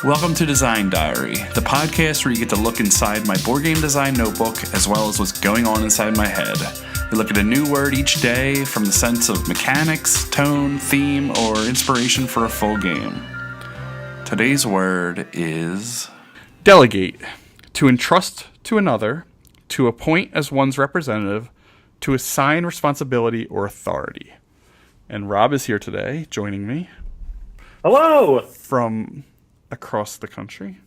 Welcome to Design Diary, the podcast where you get to look inside my board game design notebook as well as what's going on inside my head. We look at a new word each day from the sense of mechanics, tone, theme, or inspiration for a full game. Today's word is delegate. To entrust to another, to appoint as one's representative, to assign responsibility or authority. And Rob is here today, joining me. Hello! From across the country.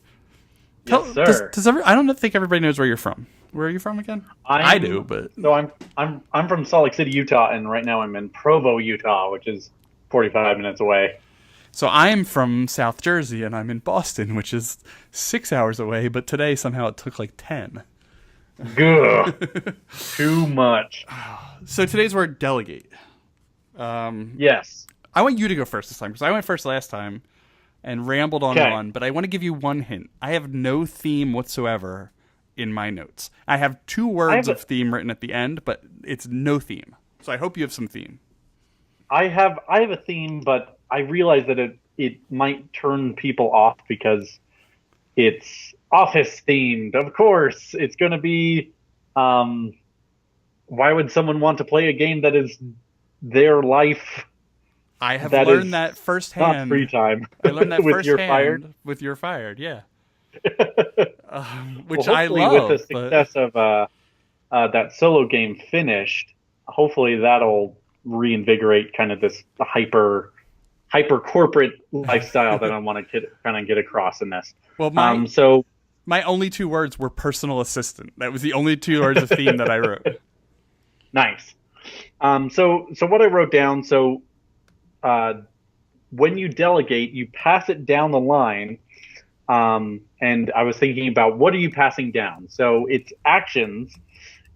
Yes, sir. I don't think everybody knows where you're from. Where are you from again? I do, but so I'm from Salt Lake City, Utah, and right now I'm in Provo, Utah, which is 45 minutes away. So I'm from South Jersey, and I'm in Boston, which is 6 hours away. But today somehow it took like 10. Good. Too much. So today's word, delegate. Yes. I want you to go first this time because I went first last time and rambled on, but I want to give you one hint. I have no theme whatsoever in my notes. I have two words of theme written at the end, but it's no theme. So I hope you have some theme. I have a theme, but I realize that it might turn people off because it's office themed. Of course, it's going to be why would someone want to play a game that is their life? I have learned that firsthand. Not free time. I learned that with firsthand. You're fired? With You're Fired, yeah. Which I love. With the success of that solo game finished, hopefully that'll reinvigorate kind of this hyper corporate lifestyle that I want to kind of get across in this. Well, my only two words were personal assistant. That was the only two words of theme that I wrote. Nice. So what I wrote down. When you delegate, you pass it down the line. And I was thinking about what are you passing down? So it's actions.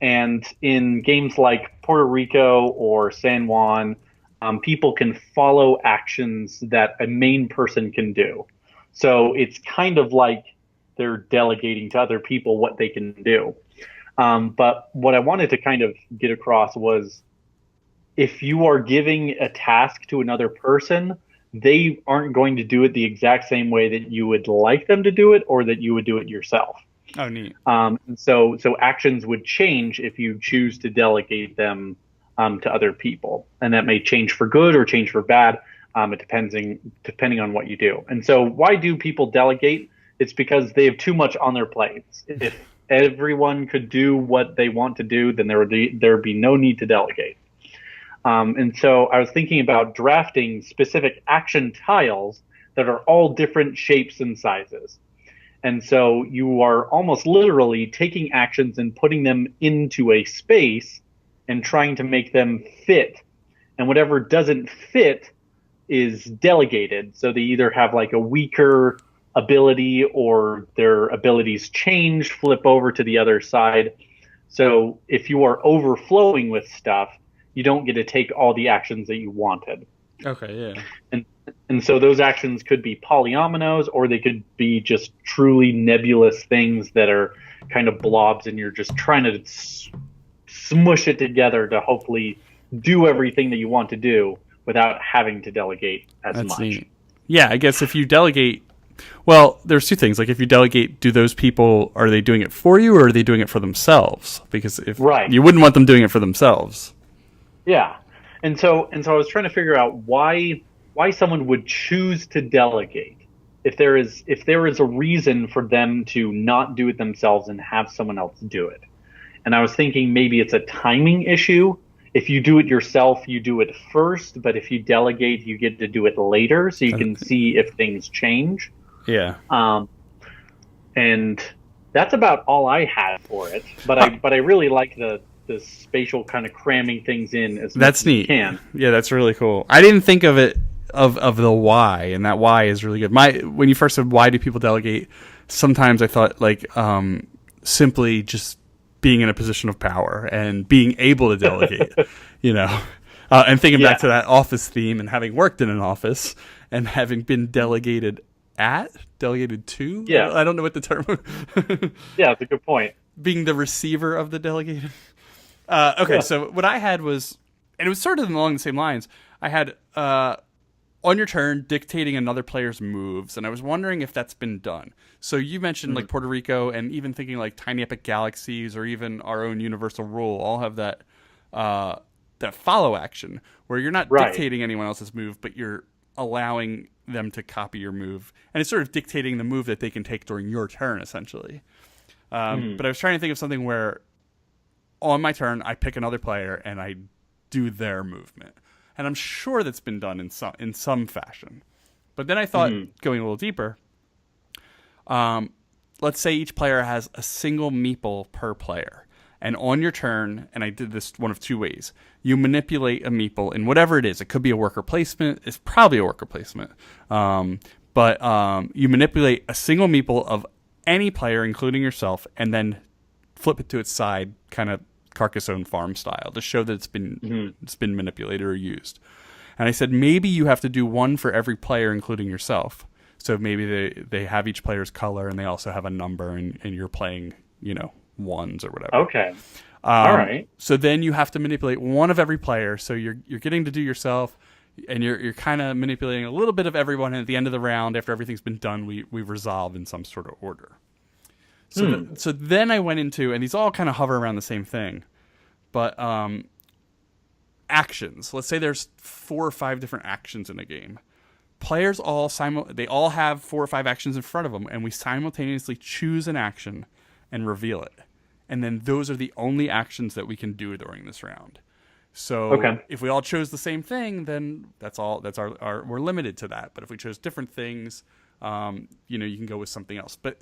And in games like Puerto Rico or San Juan, people can follow actions that a main person can do. So it's kind of like they're delegating to other people what they can do. But what I wanted to kind of get across was if you are giving a task to another person, they aren't going to do it the exact same way that you would like them to do it or that you would do it yourself. Oh, neat. So actions would change if you choose to delegate them to other people. And that may change for good or change for bad, depending on what you do. And so why do people delegate? It's because they have too much on their plates. If everyone could do what they want to do, then there would be no need to delegate. And so I was thinking about drafting specific action tiles that are all different shapes and sizes. And so you are almost literally taking actions and putting them into a space and trying to make them fit. And whatever doesn't fit is delegated. So they either have like a weaker ability or their abilities change, flip over to the other side. So if you are overflowing with stuff, you don't get to take all the actions that you wanted. Okay, yeah. And so those actions could be polyominoes, or they could be just truly nebulous things that are kind of blobs, and you're just trying to smush it together to hopefully do everything that you want to do without having to delegate as much. Neat. Yeah, I guess if you delegate, well, there's two things. Like if you delegate, do those people, are they doing it for you or are they doing it for themselves? Because you wouldn't want them doing it for themselves. Yeah. And so I was trying to figure out why someone would choose to delegate if there is a reason for them to not do it themselves and have someone else do it. And I was thinking maybe it's a timing issue. If you do it yourself, you do it first, but if you delegate, you get to do it later so you can see if things change. Yeah. And that's about all I had for it. But I really like the spatial kind of cramming things in as much as you can. Yeah, that's really cool. I didn't think of it of the why, and that why is really good. When you first said why do people delegate, sometimes I thought like simply just being in a position of power and being able to delegate, and thinking back to that office theme and having worked in an office and having been delegated to. Yeah, I don't know what the term. Yeah, that's a good point. Being the receiver of the delegated. Okay, so what I had was, and it was sort of along the same lines. I had on your turn, dictating another player's moves, and I was wondering if that's been done. So you mentioned like Puerto Rico, and even thinking like Tiny Epic Galaxies, or even our own Universal Rule, all have that follow action where you're not dictating anyone else's move, but you're allowing them to copy your move, and it's sort of dictating the move that they can take during your turn, essentially. But I was trying to think of something where on my turn I pick another player and I do their movement. And I'm sure that's been done in some fashion. But then I thought, going a little deeper, let's say each player has a single meeple per player. And on your turn, and I did this one of two ways, you manipulate a meeple in whatever it is. It could be a worker placement. It's probably a worker placement. But you manipulate a single meeple of any player, including yourself, and then flip it to its side, kind of Carcassonne farm style, to show that it's been manipulated or used. And I said, maybe you have to do one for every player, including yourself. So maybe they have each player's color, and they also have a number, and you're playing, ones or whatever. Okay. All right. So then you have to manipulate one of every player. So you're getting to do yourself, and you're kind of manipulating a little bit of everyone. And at the end of the round, after everything's been done, we resolve in some sort of order. So then I went into, and these all kind of hover around the same thing, but actions. Let's say there's 4 or 5 different actions in a game. Players they all have 4 or 5 actions in front of them, and we simultaneously choose an action and reveal it. And then those are the only actions that we can do during this round. So if we all chose the same thing, then that's all. That's our we're limited to that. But if we chose different things, you can go with something else. But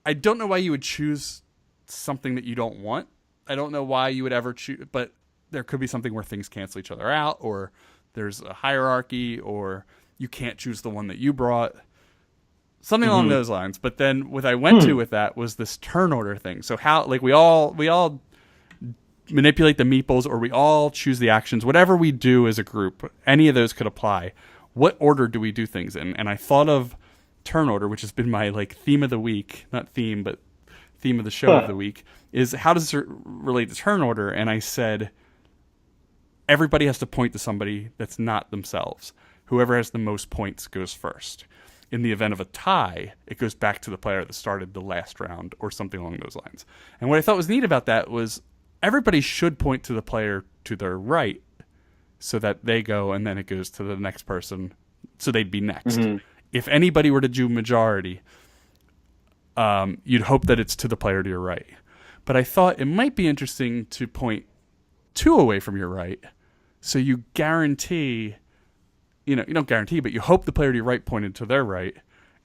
I don't know why you would choose something that you don't want. I don't know why you would ever choose, but there could be something where things cancel each other out, or there's a hierarchy, or you can't choose the one that you brought. Something along those lines. But then what I went to with that was this turn order thing. So how, like, we all manipulate the meeples, or we all choose the actions. Whatever we do as a group, any of those could apply. What order do we do things in? And I thought of turn order, which has been my theme of the week, not theme, but theme of the show of the week, is how does it relate to turn order? And I said, everybody has to point to somebody that's not themselves. Whoever has the most points goes first. In the event of a tie, it goes back to the player that started the last round, or something along those lines. And what I thought was neat about that was everybody should point to the player to their right, so that they go, and then it goes to the next person, so they'd be next. If anybody were to do majority, you'd hope that it's to the player to your right. But I thought it might be interesting to point 2 away from your right, so you guarantee, you don't guarantee, but you hope the player to your right pointed to their right,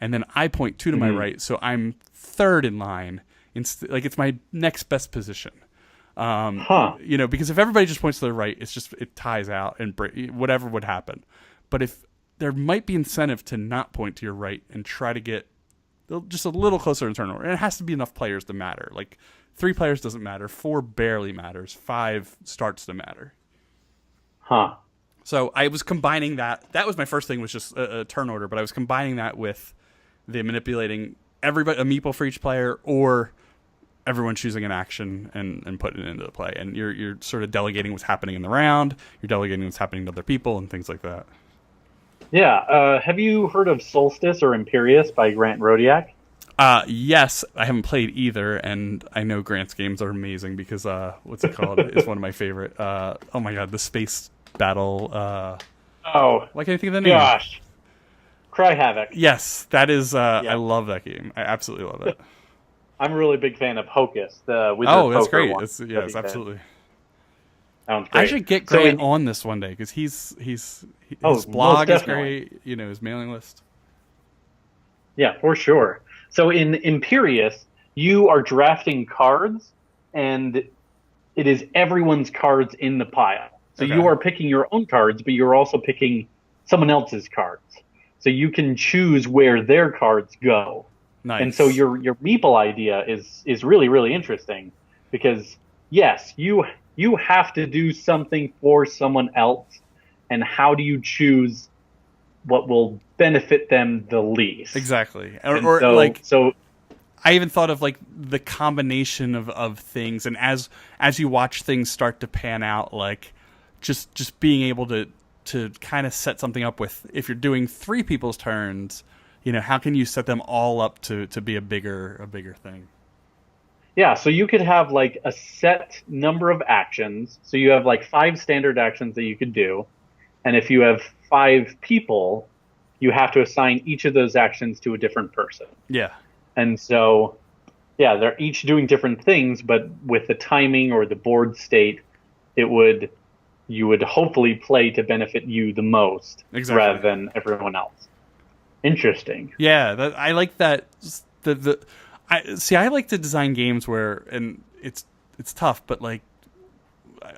and then I point 2 to my right, so I'm third in line. It's my next best position. Because if everybody just points to their right, it ties out and whatever would happen. But if there might be incentive to not point to your right and try to get just a little closer in turn order. And it has to be enough players to matter. Like 3 players doesn't matter. 4 barely matters. 5 starts to matter. So I was combining that. That was my first thing, was just a turn order. But I was combining that with the manipulating everybody, a meeple for each player, or everyone choosing an action and putting it into the play. And you're sort of delegating what's happening in the round. You're delegating what's happening to other people and things like that. Yeah. Have you heard of Solstice or Imperius by Grant Rodiak? Yes. I haven't played either, and I know Grant's games are amazing because, what's it called? It's one of my favorite. Oh my god, the space battle. Why can't I think of the name? Gosh. Cry Havoc. Yes, that is, I love that game. I absolutely love it. I'm a really big fan of Hocus, the Wizard that's Poker great. one. Yes, absolutely. Sounds great. I should get Grant on this one day, because his blog is great. His mailing list. Yeah, for sure. So in Imperius, you are drafting cards, and it is everyone's cards in the pile. So you are picking your own cards, but you're also picking someone else's cards. So you can choose where their cards go. Nice. And so your meeple idea is really, really interesting, because yes, you have to do something for someone else, and how do you choose what will benefit them the least? Exactly. So I even thought of the combination of things, and as you watch things start to pan out, just being able to to kind of set something up with, if you're doing 3 people's turns, how can you set them all up to be a bigger thing? Yeah, so you could have like a set number of actions. So you have like 5 standard actions that you could do. And if you have 5 people, you have to assign each of those actions to a different person. Yeah. And so, yeah, they're each doing different things, but with the timing or the board state, you would hopefully play to benefit you the most, exactly, rather than everyone else. Interesting. Yeah, I like that. I like to design games where, and it's tough, but like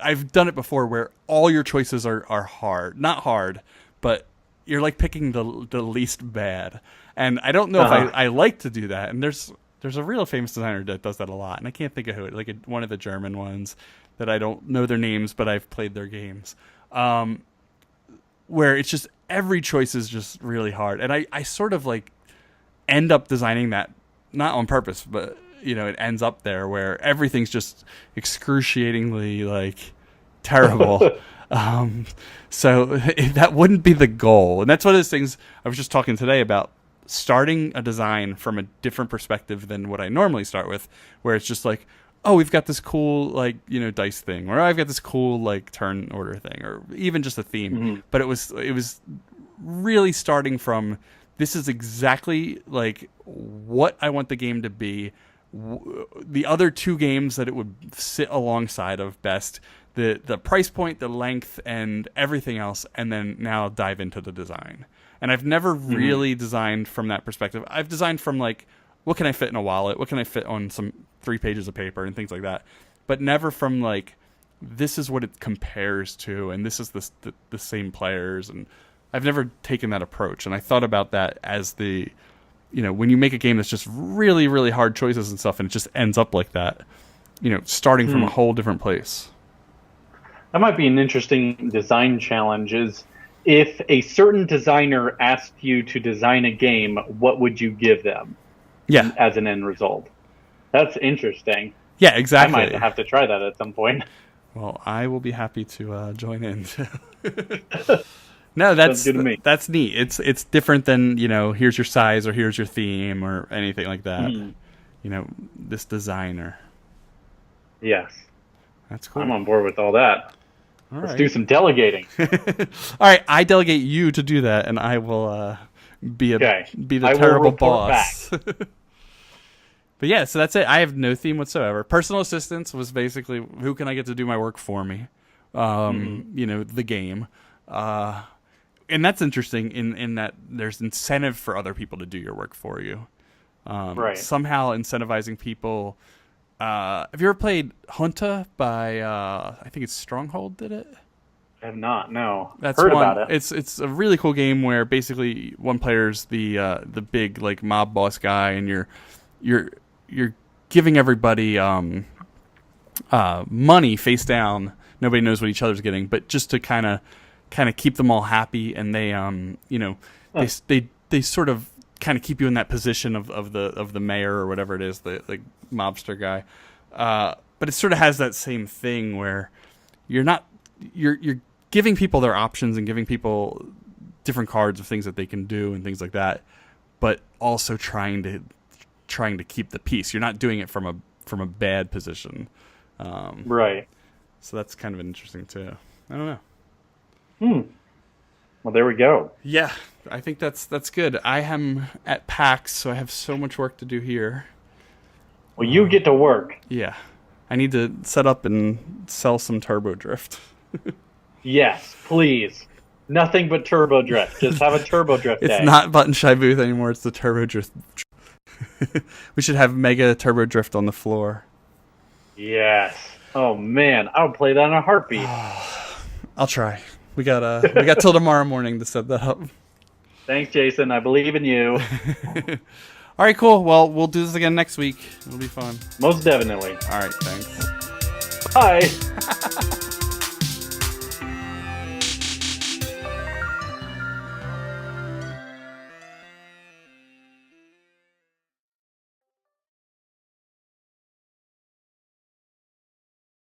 I've done it before, where all your choices are hard, not hard, but you're like picking the least bad. And I don't know if I like to do that. And there's a real famous designer that does that a lot, and I can't think of who. Like one of the German ones that I don't know their names, but I've played their games. Where it's just every choice is just really hard, and I sort of like end up designing that, not on purpose, but it ends up there where everything's just excruciatingly like terrible. So that wouldn't be the goal, and that's one of those things I was just talking today about, starting a design from a different perspective than what I normally start with, where it's just like, oh, we've got this cool like dice thing, or I've got this cool like turn order thing, or even just a theme. Mm-hmm. But it was really starting from, this is exactly like what I want the game to be. The other 2 games that it would sit alongside of best, the price point, the length, and everything else, and then now dive into the design. And I've never really designed from that perspective. I've designed from like, what can I fit in a wallet? What can I fit on some 3 pages of paper and things like that? But never from like, this is what it compares to, and this is the same players. And I've never taken that approach. And I thought about that as when you make a game that's just really, really hard choices and stuff, and it just ends up like that, starting from a whole different place. That might be an interesting design challenge, is if a certain designer asked you to design a game, what would you give them? Yeah. As an end result. That's interesting. Yeah, exactly. I might have to try that at some point. Well, I will be happy to join in. No, that's good to me. That's neat. It's different than, here's your size, or here's your theme, or anything like that. This designer. Yes. That's cool. I'm on board with all that. Let's do some delegating. All right, I delegate you to do that, and I will be the terrible boss. But yeah, so that's it. I have no theme whatsoever. Personal assistance was basically, who can I get to do my work for me? The game. And that's interesting in that there's incentive for other people to do your work for you. Right. Somehow incentivizing people. Have you ever played Junta by, I think it's Stronghold, did it? I have not, no. That's heard about it. It's a really cool game where basically one player's the big like mob boss guy, and you're giving everybody money face down. Nobody knows what each other's getting, but just to kind of keep them all happy, and they they sort of kind of keep you in that position of the mayor or whatever it is, the mobster guy. But it sort of has that same thing where you're giving people their options and giving people different cards of things that they can do and things like that, but also trying to keep the peace. You're not doing it from a bad position. Right. So that's kind of interesting too. I don't know. Well, there we go. Yeah, I think that's good. I am at PAX, so I have so much work to do here. Well, you get to work. Yeah. I need to set up and sell some Turbo Drift. Yes, please. Nothing but Turbo Drift. Just have a Turbo Drift day. It's not Button Shy Booth anymore. It's the Turbo Drift. We should have Mega Turbo Drift on the floor. Yes. Oh, man. I would play that in a heartbeat. I'll try. We got till tomorrow morning to set that up. Thanks, Jason. I believe in you. All right, cool. Well, we'll do this again next week. It'll be fun. Most definitely. All right, thanks. Bye.